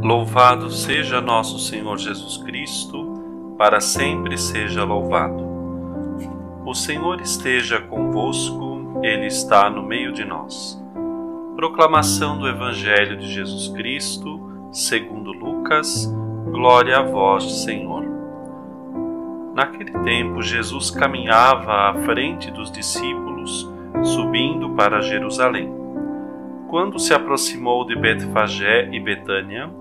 Louvado seja nosso Senhor Jesus Cristo, para sempre seja louvado. O Senhor esteja convosco, Ele está no meio de nós. Proclamação do Evangelho de Jesus Cristo, segundo Lucas. Glória a vós, Senhor. Naquele tempo, Jesus caminhava à frente dos discípulos, subindo para Jerusalém. Quando se aproximou de Betfagé e Betânia,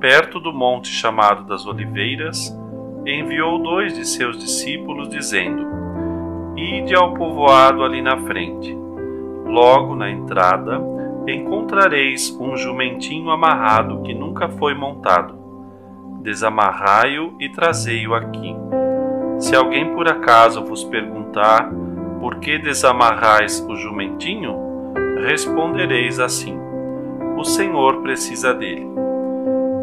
perto do monte chamado das Oliveiras, enviou 2 de seus discípulos, dizendo: Ide ao povoado ali na frente. Logo na entrada encontrareis um jumentinho amarrado que nunca foi montado. Desamarrai-o e trazei-o aqui. Se alguém por acaso vos perguntar: Por que desamarrais o jumentinho? Respondereis assim: O Senhor precisa dele.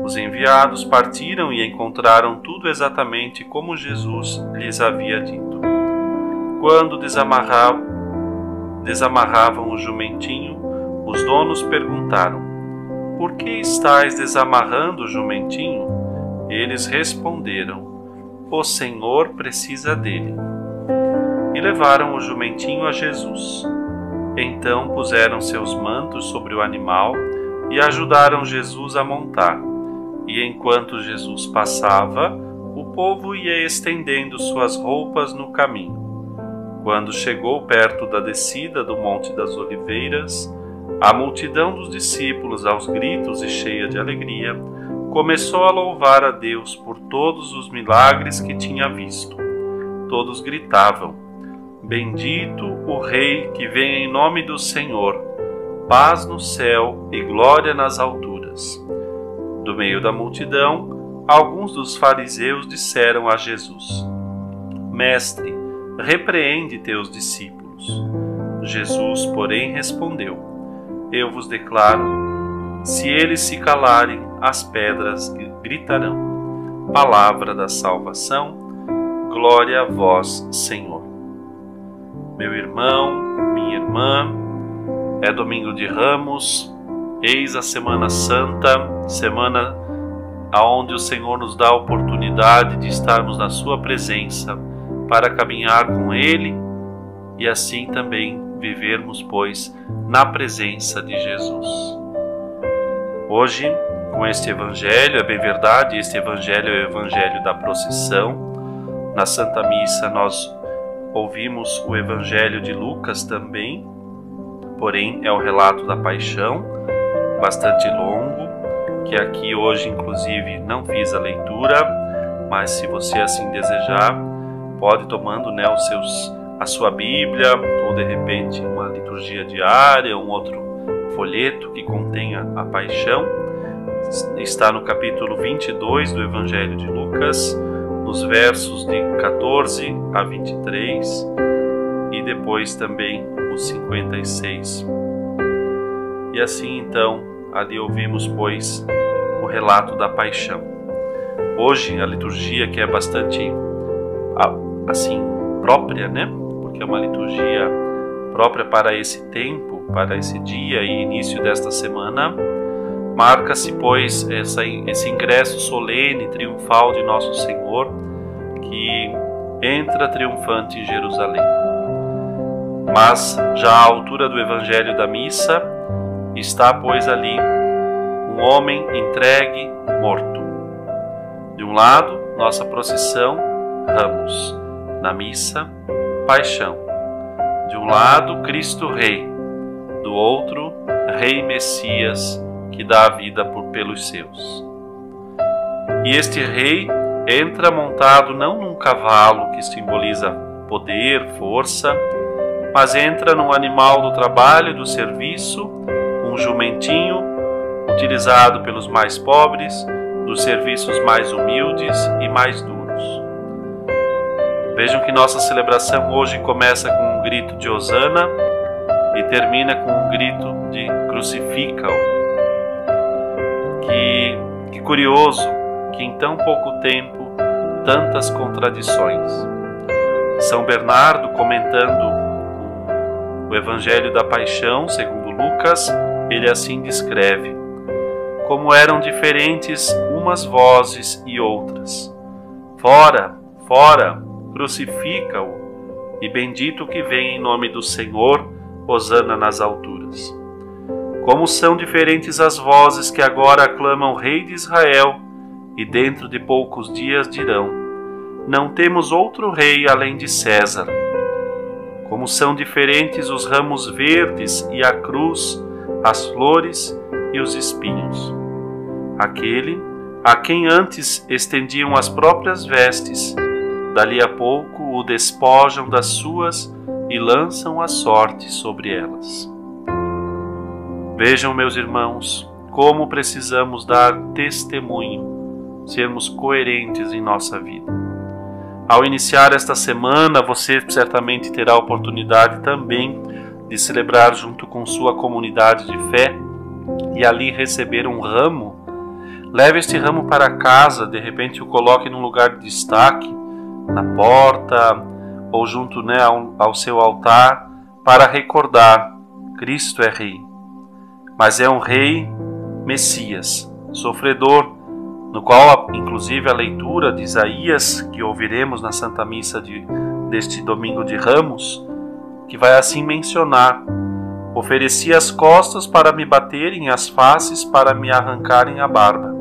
Os enviados partiram e encontraram tudo exatamente como Jesus lhes havia dito. Quando desamarravam o jumentinho, os donos perguntaram: Por que estáis desamarrando o jumentinho? Eles responderam: O Senhor precisa dele. E levaram o jumentinho a Jesus. Então puseram seus mantos sobre o animal e ajudaram Jesus a montar. E enquanto Jesus passava, o povo ia estendendo suas roupas no caminho. Quando chegou perto da descida do Monte das Oliveiras, a multidão dos discípulos, aos gritos e cheia de alegria, começou a louvar a Deus por todos os milagres que tinha visto. Todos gritavam: Bendito o Rei que vem em nome do Senhor, paz no céu e glória nas alturas. Do meio da multidão, alguns dos fariseus disseram a Jesus: Mestre, repreende teus discípulos. Jesus, porém, respondeu: Eu vos declaro, se eles se calarem, as pedras gritarão. Palavra da salvação, glória a vós, Senhor. Meu irmão, minha irmã, é domingo de Ramos, eis a Semana Santa, semana onde o Senhor nos dá a oportunidade de estarmos na sua presença para caminhar com Ele e assim também vivermos, pois, na presença de Jesus. Hoje, com este Evangelho, é bem verdade, este Evangelho é o Evangelho da procissão. Na Santa Missa nós ouvimos o Evangelho de Lucas também, porém é o relato da paixão, bastante longo, que aqui hoje inclusive não fiz a leitura, mas se você assim desejar, pode tomando a sua Bíblia, ou de repente uma liturgia diária, um outro folheto que contenha a paixão. Está no capítulo 22 do Evangelho de Lucas, nos versos de 14 a 23 e depois também os 56. E assim então, ali ouvimos, pois, o relato da paixão. Hoje a liturgia, que é bastante assim própria, né? Porque é uma liturgia própria para esse tempo, para esse dia e início desta semana, marca-se, pois, esse ingresso solene, triunfal de Nosso Senhor, que entra triunfante em Jerusalém. Mas, já à altura do Evangelho da Missa, está, pois, ali um homem entregue, morto. De um lado, nossa procissão, Ramos. Na missa, paixão. De um lado, Cristo Rei. Do outro, Rei Messias, que dá a vida pelos seus. E este rei entra montado não num cavalo que simboliza poder, força, mas entra num animal do trabalho e do serviço, um jumentinho utilizado pelos mais pobres, dos serviços mais humildes e mais duros. Vejam que nossa celebração hoje começa com um grito de Hosana e termina com um grito de Crucifica-o. Que curioso que em tão pouco tempo tantas contradições. São Bernardo, comentando o Evangelho da Paixão, segundo Lucas, ele assim descreve: como eram diferentes umas vozes e outras. Fora, fora, crucifica-o, e bendito que vem em nome do Senhor, hosana nas alturas. Como são diferentes as vozes que agora aclamam o Rei de Israel, e dentro de poucos dias dirão: não temos outro rei além de César. Como são diferentes os ramos verdes e a cruz, as flores e os espinhos. Aquele a quem antes estendiam as próprias vestes, dali a pouco o despojam das suas e lançam a sorte sobre elas. Vejam, meus irmãos, como precisamos dar testemunho, sermos coerentes em nossa vida. Ao iniciar esta semana, você certamente terá a oportunidade também de celebrar junto com sua comunidade de fé e ali receber um ramo. Leve este ramo para casa, de repente o coloque num lugar de destaque, na porta ou junto ao seu altar, para recordar: Cristo é Rei. Mas é um Rei Messias, sofredor, no qual, inclusive, a leitura de Isaías, que ouviremos na Santa Missa deste domingo de Ramos, que vai assim mencionar: ofereci as costas para me baterem, as faces para me arrancarem a barba.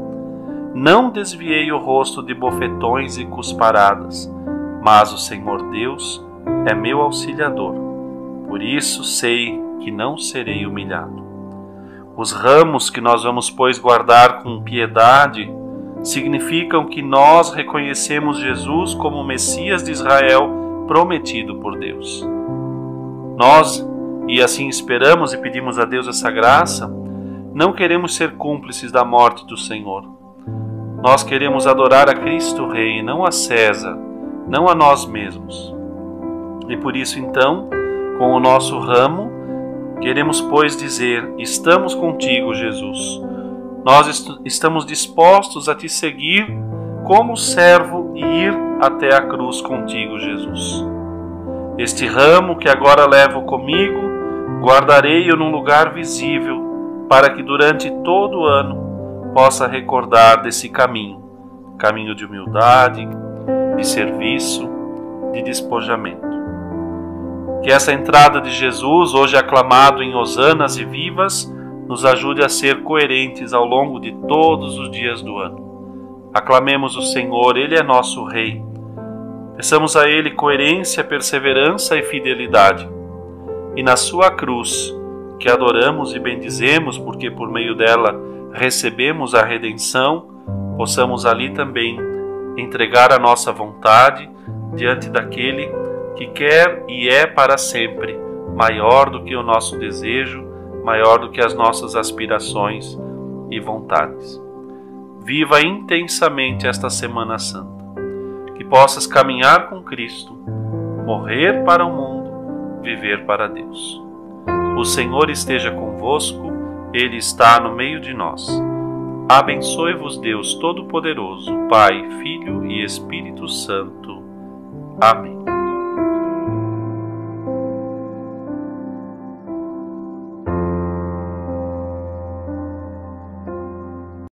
Não desviei o rosto de bofetões e cusparadas, mas o Senhor Deus é meu auxiliador. Por isso sei que não serei humilhado. Os ramos que nós vamos, pois, guardar com piedade significam que nós reconhecemos Jesus como o Messias de Israel prometido por Deus. Nós, e assim esperamos e pedimos a Deus essa graça, não queremos ser cúmplices da morte do Senhor. Nós queremos adorar a Cristo Rei, não a César, não a nós mesmos. E por isso, então, com o nosso ramo, queremos, pois, dizer: estamos contigo, Jesus. Nós estamos dispostos a te seguir como servo e ir até a cruz contigo, Jesus. Este ramo que agora levo comigo, guardarei-o num lugar visível, para que durante todo o ano possa recordar desse caminho de humildade, de serviço, de despojamento. Que essa entrada de Jesus, hoje aclamado em hosanas e vivas, nos ajude a ser coerentes ao longo de todos os dias do ano. Aclamemos o Senhor, Ele é nosso Rei. Peçamos a Ele coerência, perseverança e fidelidade. E na sua cruz, que adoramos e bendizemos, porque por meio dela recebemos a redenção, possamos ali também entregar a nossa vontade diante daquele que quer e é para sempre maior do que o nosso desejo, maior do que as nossas aspirações e vontades. Viva intensamente esta Semana Santa, que possas caminhar com Cristo, morrer para o mundo, viver para Deus. O Senhor esteja convosco, Ele está no meio de nós. Abençoe-vos Deus Todo-Poderoso, Pai, Filho e Espírito Santo. Amém.